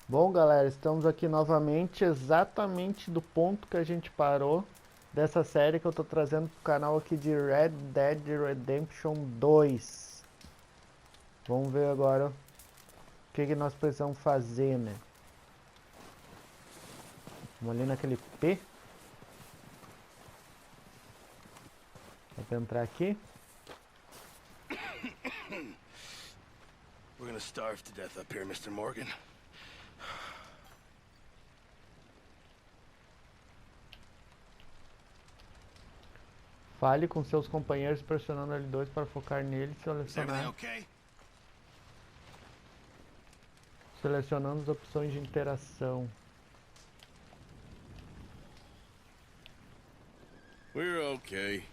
Bom, galera, estamos aqui novamente, exatamente do ponto que a gente parou dessa série que eu tô trazendo pro canal aqui de Red Dead Redemption 2. Vamos ver agora o que nós precisamos fazer, né? Vamos ali naquele P. Dá pra entrar aqui. We're gonna starve to death up here, Mr. Morgan. Fale com seus companheiros pressionando L2 para focar nele e selecionar. Okay? Selecionando as opções de interação. We're okay.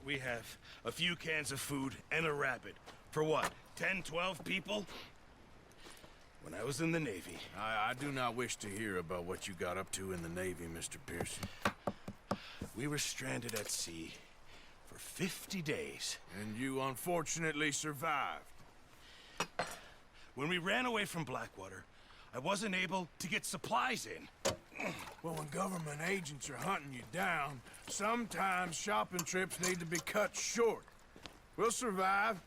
We have a few cans of food and a rabbit. For what, 10, 12 people? When I was in the Navy... I do not wish to hear about what you got up to in the Navy, Mr. Pearson. We were stranded at sea for 50 days. And you unfortunately survived. When we ran away from Blackwater, I wasn't able to get supplies in. Well, when government agents are hunting you down, sometimes shopping trips need to be cut short. We'll survive.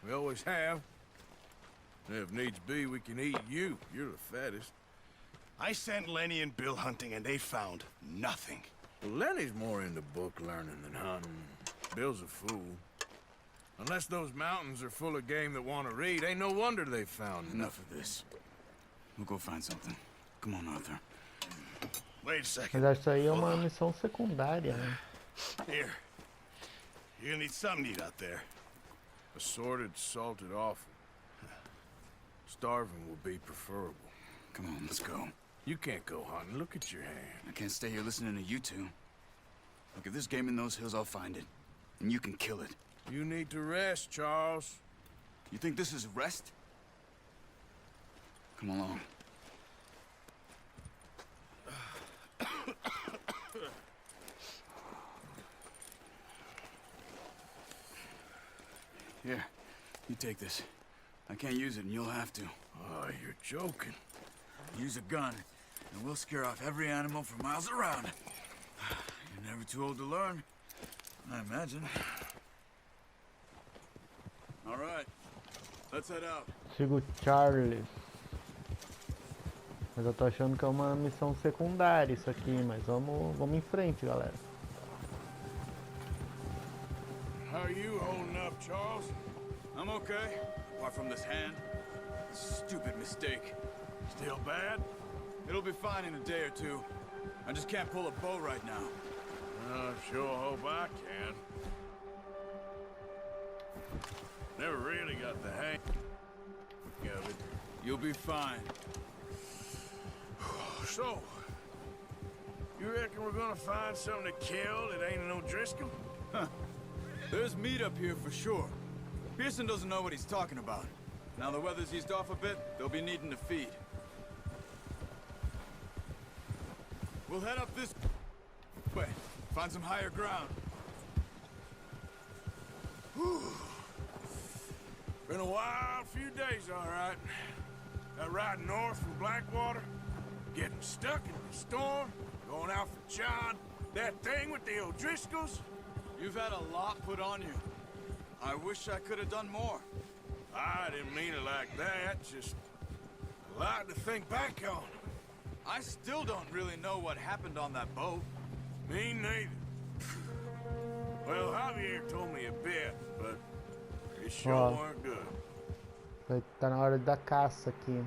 We always have. And if needs be, we can eat you. You're the fattest. I sent Lenny and Bill hunting, and they found nothing. Well, Lenny's more into book learning than hunting. Bill's a fool. Unless those mountains are full of game that want to read, ain't no wonder they found Enough of this. We'll go find something. Come on, Arthur. Wait a second. Mas isso aí é uma missão secundária, né? Here. You're gonna need something to eat out there. assorted, salted offal. Starving will be preferable. Come on, let's go. You can't go hunting. Look at your hand. I can't stay here listening to you two. Look, if there's game in those hills, I'll find it. And you can kill it. You need to rest, Charles. You think this is rest? Come along. Here, you take this. I can't use it, and you'll have to. Oh, you're joking. Use a gun, and we'll scare off every animal for miles around. You're never too old to learn, I imagine. All right, let's head out. Sigo Charles. Mas eu tô achando que é uma missão secundária isso aqui, mas vamos em frente, galera. How are you holding up, Charles? I'm okay, apart from this hand. Stupid mistake. Still bad? It'll be fine in a day or two. I just can't pull a bow right now. I sure hope I can. Never really got the hang of it. You'll be fine. So, you reckon we're gonna find something to kill that ain't no Driscoll? Huh. There's meat up here for sure. Pearson doesn't know what he's talking about. Now the weather's eased off a bit, they'll be needing to feed. We'll head up this way, find some higher ground. Whew. Been a wild few days, all right. That ride north from Blackwater, getting stuck in the storm, going out for John, that thing with the O'Driscolls. You've had a lot put on you. I wish I could have done more. I didn't mean it like that, just a lot to think back on. I still don't really know what happened on that boat. Me neither. Well, Javier told me a bit, but it sure Wow. weren't good. Vai tá na hora da caça aqui.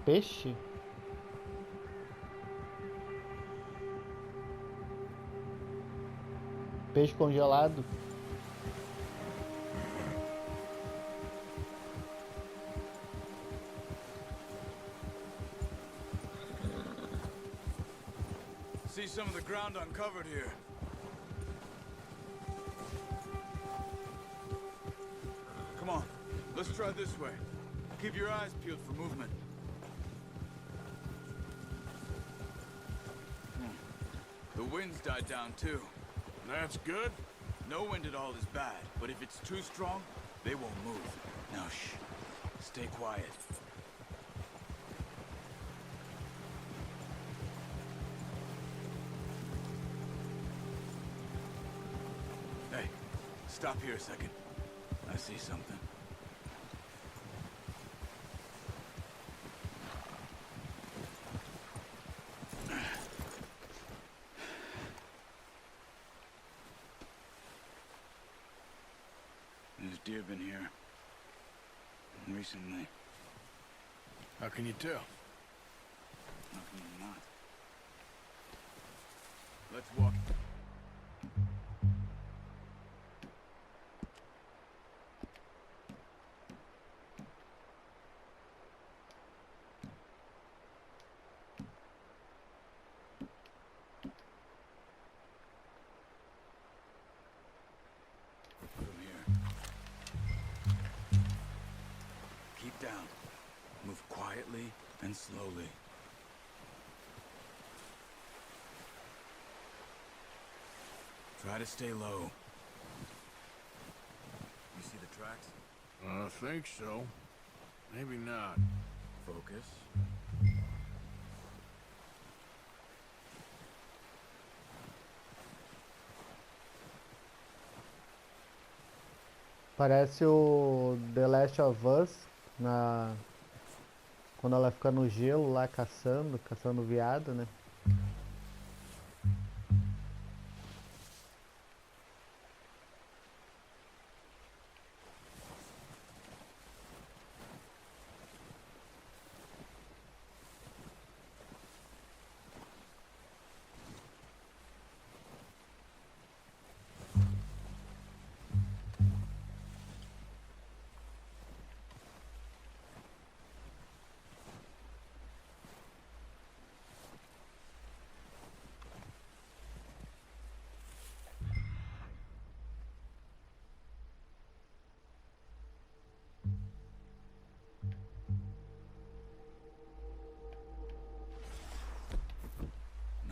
Peixe? Peixe congelado? see some of the ground uncovered here. Come on, let's try this way. Keep your eyes peeled for movement. The wind's died down too. That's good. No wind at all is bad, but if it's too strong, they won't move. Now shh. Stay quiet. Hey, stop here a second. I see something. There's deer been here recently. How can you tell? How can you not? Let's walk. From here. Keep down. Move quietly and slowly. Try to stay low. You see the tracks? I think so. Maybe not. Focus. Parece o The Last of Us, quando ela fica no gelo lá caçando viado, né?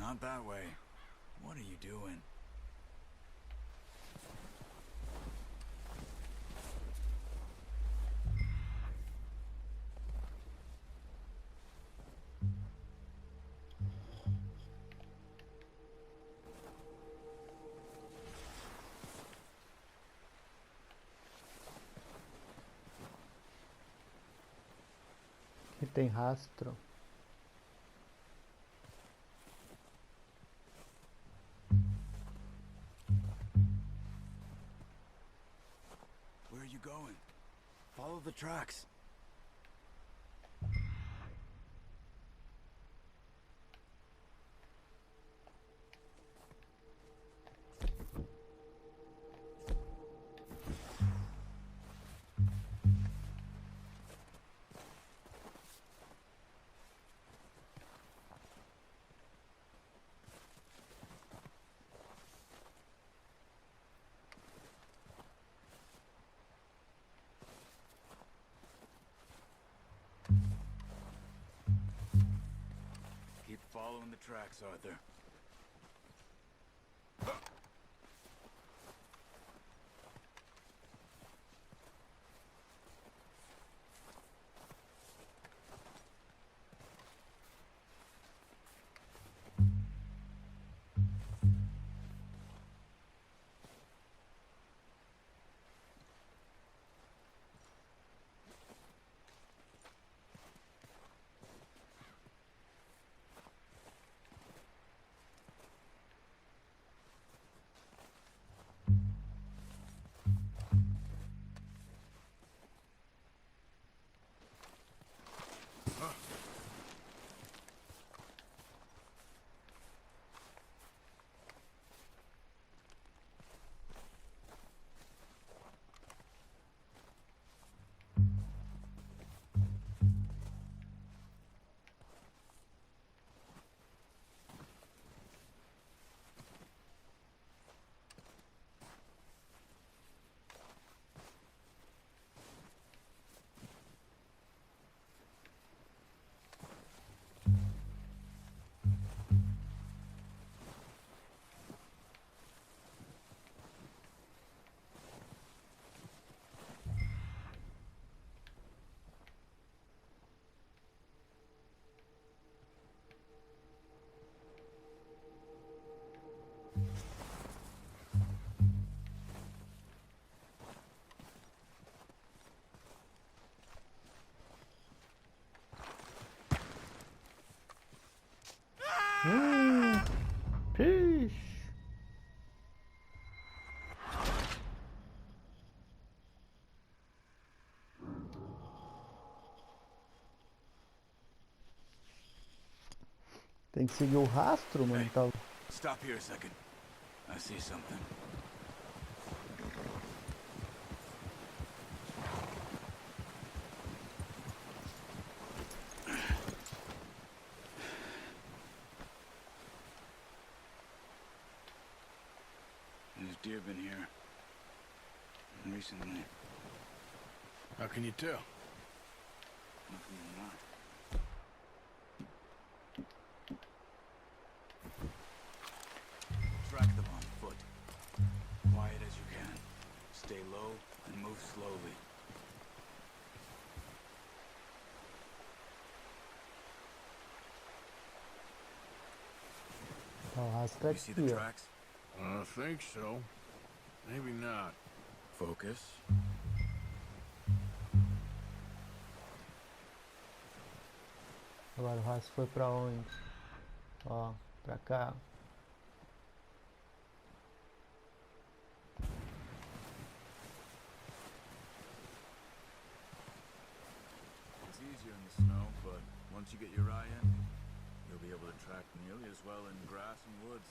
Not that way. What are you doing? E tem rastro. Where are you going? Follow the tracks. Keep following the tracks, Arthur. Tem que seguir o rastro, mano. Hey. Tá... Stop here a second. I see something. There's deer been here recently. How can you tell? Nothing not. Track them on foot. Quiet as you can. Stay low and move slowly. Tá, o rastro é You see the aqui, ó. tracks? I think so. Maybe not. Focus. Agora o rastro foi pra onde? Ó, pra cá. It's easier in the snow, but once you get your eye in, you'll be able to track nearly as well in grass and woods.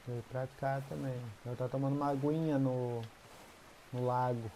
Veio pra cá também. Eu tô tomando uma aguinha no lago.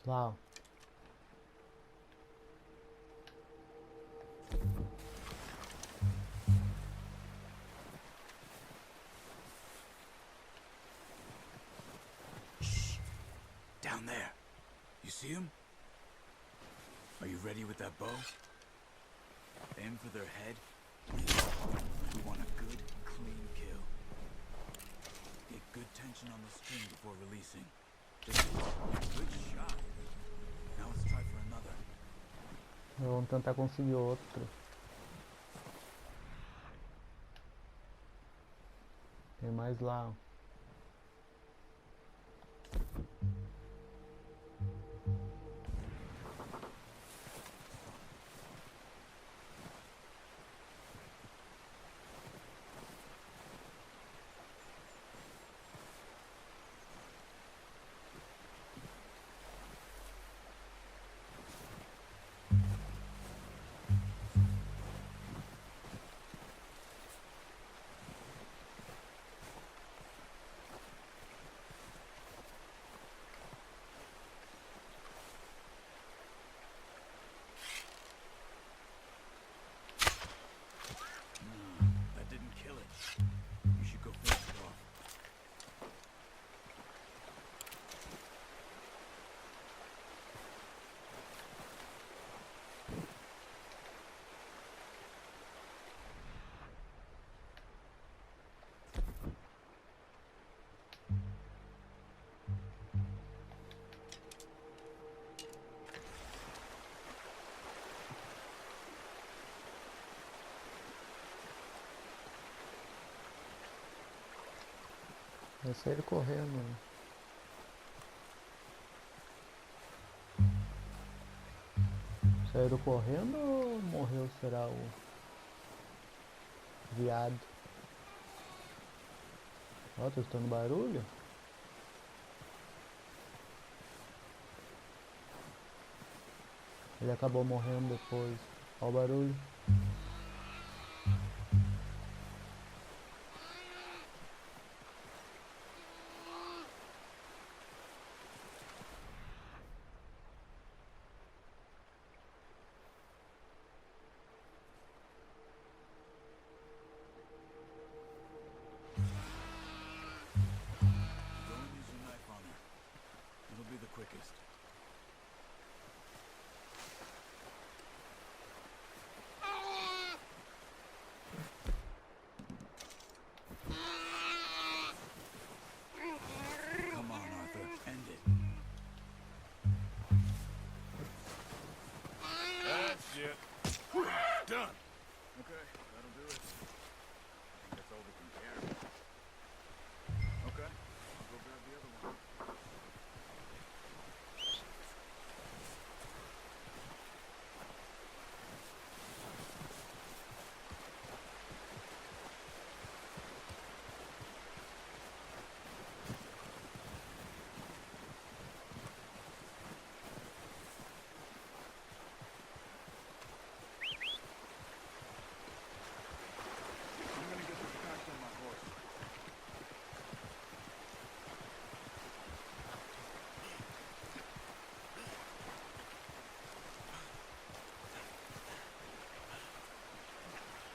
Lá, ó. Shh! Down there. You see him? Are you ready with that bow? Aim for their head. We want a good, clean kill. Get good tension on the string before releasing. Good shot. Now let's try for another. Vamos tentar conseguir outro. Tem mais lá, ó. That didn't kill it. You should go finish it off. Vai sair correndo. Saíram correndo ou morreu, será o viado? Ó, tô escutando barulho. Ele acabou morrendo depois. Ó o barulho. Don't use your knife on her. It'll be the quickest. Done. Okay, that'll do it. I think that's all we can carry. Okay, I'll go grab the other one. I'm gonna get this packed on my horse.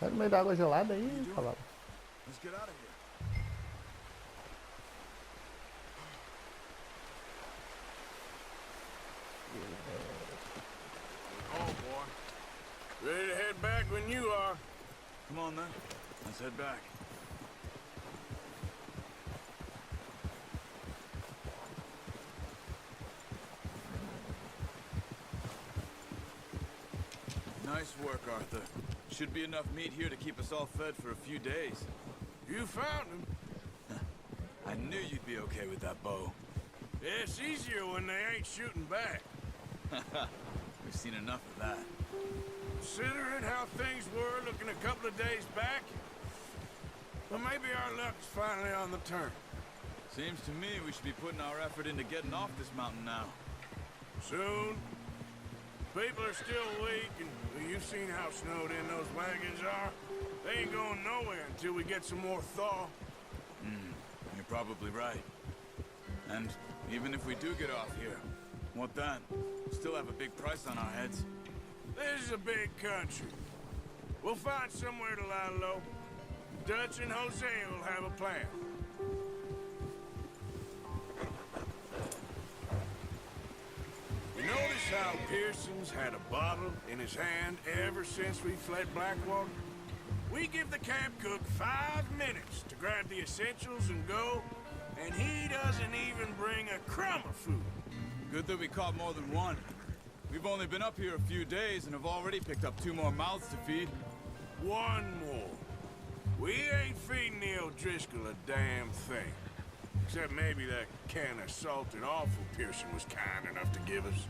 Tá no meio da água gelada aí, falava. Let's get out of here. Oh, boy. Ready to head back when you are. Come on then. Let's head back. Nice work, Arthur. Should be enough meat here to keep us all fed for a few days. You found him. I knew you'd be okay with that bow. It's easier when they ain't shooting back. We've seen enough of that. Considering how things were looking a couple of days back, well, maybe our luck's finally on the turn. Seems to me we should be putting our effort into getting off this mountain now. Soon. People are still weak, and well, you've seen how snowed in those wagons are. They ain't going nowhere until we get some more thaw. You're probably right. And even if we do get off here, what then? Still have a big price on our heads. This is a big country. We'll find somewhere to lie low. Dutch and Jose will have a plan. You notice how Pearson's had a bottle in his hand ever since we fled Blackwater? We give the camp cook 5 minutes to grab the essentials and go, and he doesn't even bring a crumb of food. Good that we caught more than one. We've only been up here a few days and have already picked up 2 more mouths to feed. One more. We ain't feeding the O'Driscoll a damn thing. Except maybe that can of salted offal Pearson was kind enough to give us.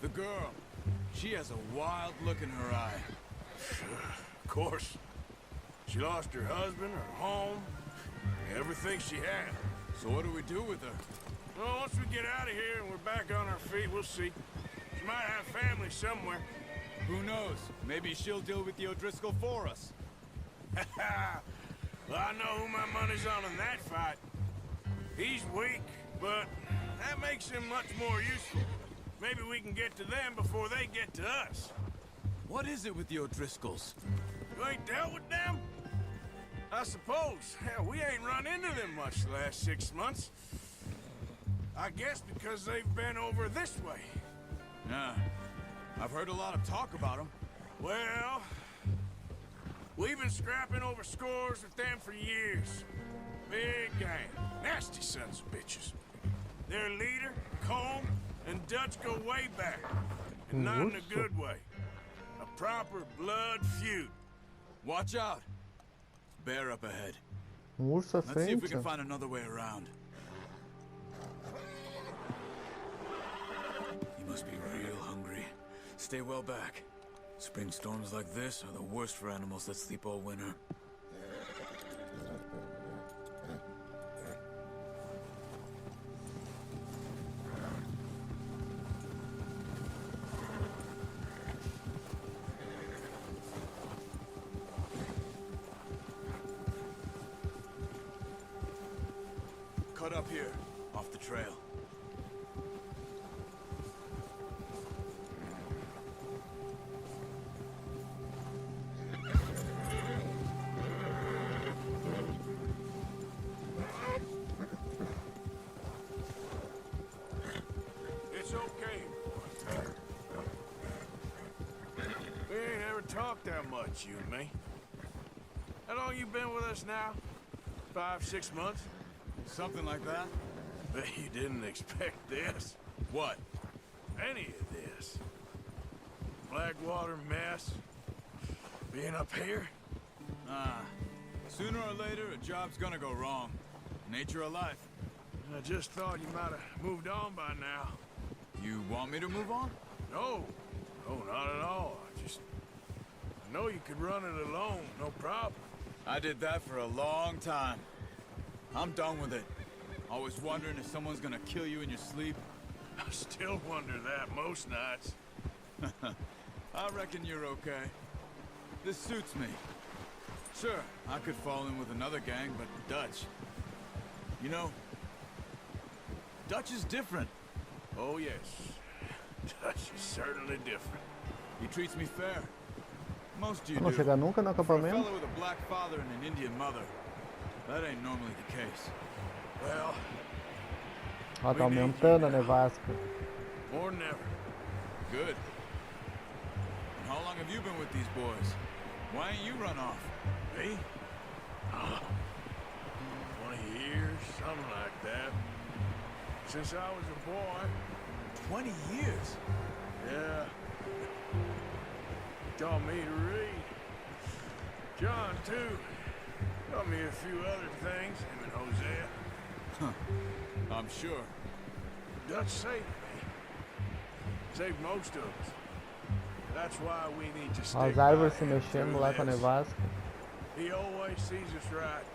The girl, she has a wild look in her eye. Of course. She lost her husband, her home, everything she had. So what do we do with her? Well, once we get out of here and we're back on our feet, we'll see. She might have family somewhere. Who knows? Maybe she'll deal with the O'Driscoll for us. Well, I know who my money's on in that fight. He's weak, but that makes him much more useful. Maybe we can get to them before they get to us. What is it with the O'Driscolls? You ain't dealt with them? I suppose. Hell, we ain't run into them much the last 6 months. I guess because they've been over this way. Yeah, I've heard a lot of talk about them. Well, we've been scrapping over scores with them for years. Big gang. Nasty sons of bitches. Their leader, Combe, and Dutch go way back. And not in a good way. A proper blood feud. Watch out. Bear up ahead. Urso à Let's see if we frente. can find another way around. You must be real hungry. Stay well back. Spring storms like this are the worst for animals that sleep all winter. Cut up here, off the trail. It's okay. We ain't ever talked that much, you and me. How long you been with us now? 5, 6 months? Something like that? Bet you didn't expect this. What? Any of this. Blackwater mess. Being up here? Sooner or later, a job's gonna go wrong. Nature of life. I just thought you might have moved on by now. You want me to move on? No. No, not at all. I know you could run it alone, no problem. I did that for a long time. I'm done with it. Always wondering if someone's gonna kill you in your sleep. I still wonder that most nights. I reckon you're okay. This suits me. Sure, I could fall in with another gang, but Dutch... You know, Dutch is different. Oh, yes. Dutch is certainly different. He treats me fair. Most you Não do. chega nunca no For a acampamento. fellow with a black father and an Indian mother, that ain't normally the case. Well, Ó, tá aumentando a nevasca. more than ever. Good. And how long have you been with these boys? Why ain't you run off? Me? 20 years, something like that. Since I was a boy. 20 years? Yeah. Taught me to read. John, too. Taught me a few other things, him and Hosea. I'm sure. Dutch saved me. Saved most of us. That's why we need to Ó, stick as by árvores se him mexendo through lá com a this. nevasca. He always sees us right.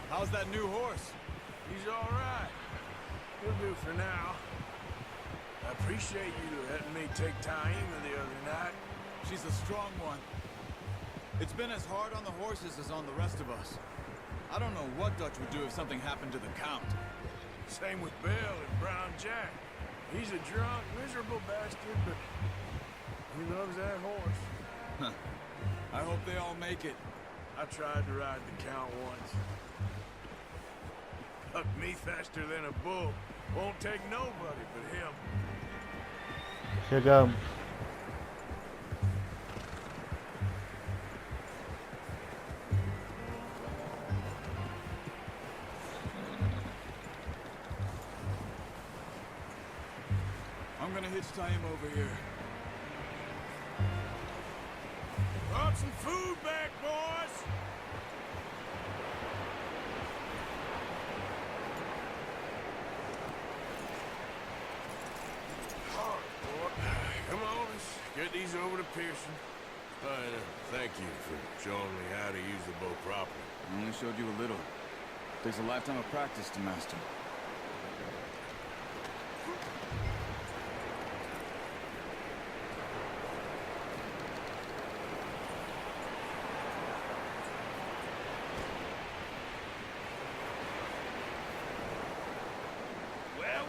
How's that new horse? He's all right. He'll do for now. I appreciate you letting me take Taima the other night. She's a strong one. It's been as hard on the horses as on the rest of us. I don't know what Dutch would do if something happened to the Count. Same with Bill and Brown Jack. He's a drunk, miserable bastard, but he loves that horse. I hope they all make it. I tried to ride the Count once. Hucked me faster than a bull. Won't take nobody but him. Chegamos. I'm gonna hitch Taima over here. Brought some food back, boys! All right, boy. Come on, let's get these over to Pearson. Thank you for showing me how to use the bow properly. I only showed you a little. Takes a lifetime of practice to master. Well.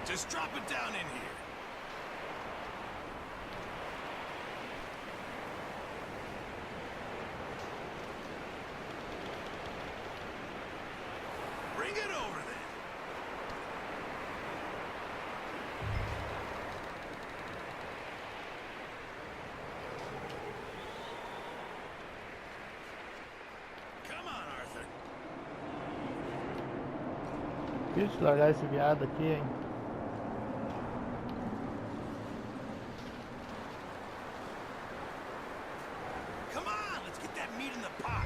Just drop it down in here. Bring it over then. Come on, Arthur. Difícil largar esse viado aqui, hein? Come on, let's get that meat in the pot.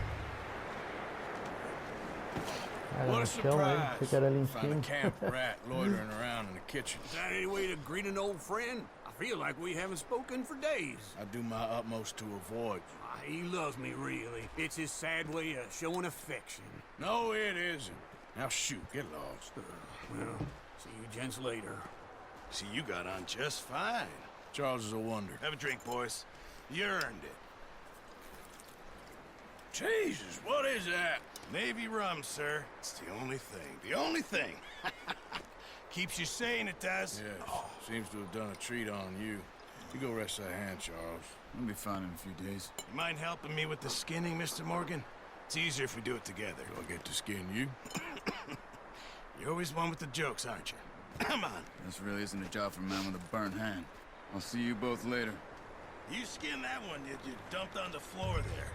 Cara, What no a chão mesmo, surprise! achei que era ali em Find a cima. camp rat loitering around in the kitchen. Is that any way to greet an old friend? I feel like we haven't spoken for days. I do my utmost to avoid you. He loves me, really. It's his sad way of showing affection. No, it isn't. Now shoot, get lost. Well, see you gents later. See, you got on just fine. Charles is a wonder. Have a drink, boys. You earned it. Jesus, what is that? Navy rum, sir. It's the only thing. The only thing. Keeps you sane, it does. Yes, seems to have done a treat on you. You go rest that hand, Charles. I'll be fine in a few days. You mind helping me with the skinning, Mr. Morgan? It's easier if we do it together. Do I get to skin you? You're always one with the jokes, aren't you? Come on. This really isn't a job for a man with a burnt hand. I'll see you both later. You skinned that one you dumped on the floor there.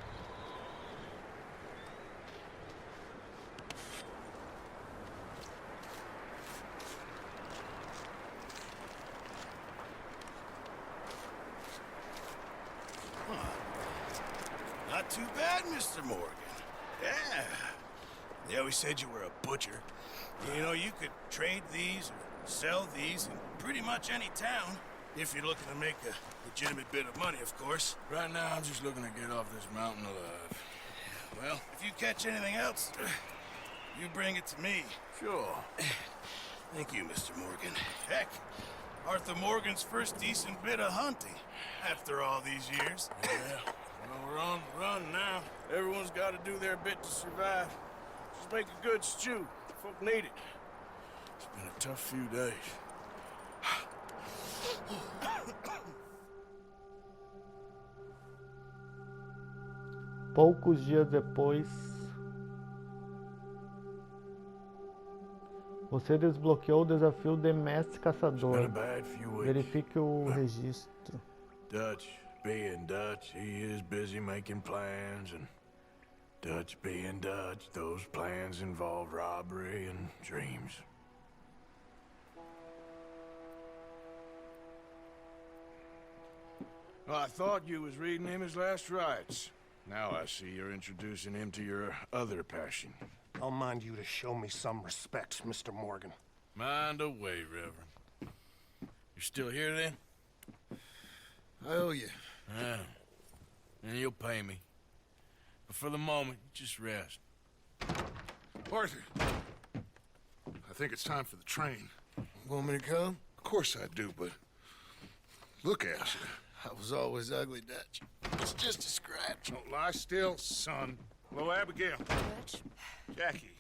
that, Mr. Morgan? Yeah. They always said you were a butcher. You know, you could trade these or sell these in pretty much any town. If you're looking to make a legitimate bit of money, of course. Right now, I'm just looking to get off this mountain alive. Well, if you catch anything else, you bring it to me. Sure. Thank you, Mr. Morgan. Heck, Arthur Morgan's first decent bit of hunting after all these years. Yeah. Well, we're on the run now. Everyone's got to do their bit to survive. Just make a good stew. Folk need it. It's been a tough few days. Poucos dias depois, você desbloqueou o desafio de mestre caçador. Been a bad few weeks. Verifique o registro. Dutch, being Dutch, he is busy making plans, and Dutch being Dutch, those plans involve robbery and dreams. Well, I thought you was reading him his last rites. Now I see you're introducing him to your other passion. I'll mind you to show me some respect, Mr. Morgan. Mind away, Reverend. You still here, then? I owe you. Yeah. And you'll pay me. But for the moment, just rest. Arthur, I think it's time for the train. Want me to come? Of course I do, but look at you. I was always ugly, Dutch. It's just a scratch. Don't lie still, son. Hello, Abigail. Dutch, Jackie.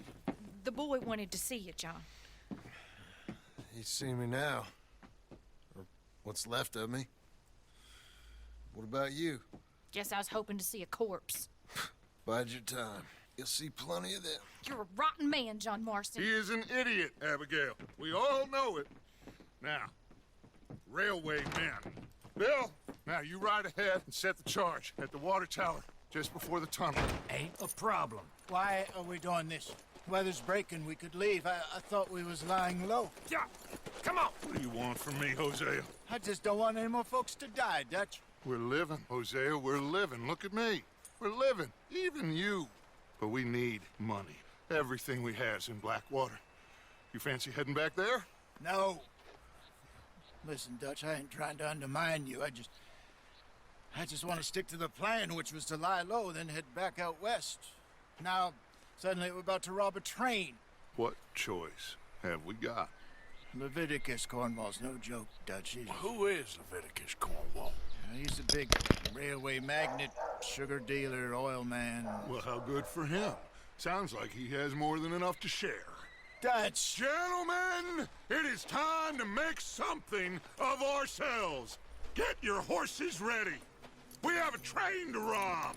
the boy wanted to see you, John. He's seen me now. Or what's left of me. What about you? Guess I was hoping to see a corpse. Bide your time. You'll see plenty of them. You're a rotten man, John Marston. He is an idiot, Abigail. We all know it. Now, railway men. Bill, now you ride ahead and set the charge at the water tower just before the tunnel. Ain't a problem. Why are we doing this? Weather's breaking, we could leave. I thought we was lying low. Yeah, come on. What do you want from me, Hosea? I just don't want any more folks to die, Dutch. We're living, Hosea, we're living. Look at me. We're living, even you. But we need money. Everything we has in Blackwater. You fancy heading back there? No. Listen, Dutch, I ain't trying to undermine you. I just want to stick to the plan, which was to lie low, then head back out west. Now, suddenly we're about to rob a train. What choice have we got? Leviticus Cornwall's no joke, Dutch. Who is Leviticus Cornwall? He's a big railway magnate, sugar dealer, oil man. Well, how good for him. Sounds like he has more than enough to share. Dutch! Gentlemen, it is time to make something of ourselves. Get your horses ready. We have a train to rob.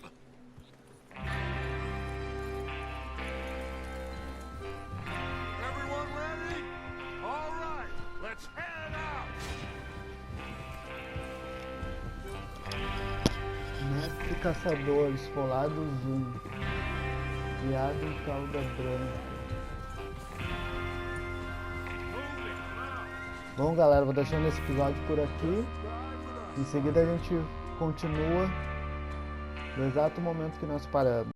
Everyone ready? All right, let's head out. Mestre Caçador, Esfolados 1. Criado em Cauda Branca. Bom, galera, vou deixando esse episódio por aqui. Em seguida a gente continua no exato momento que nós paramos.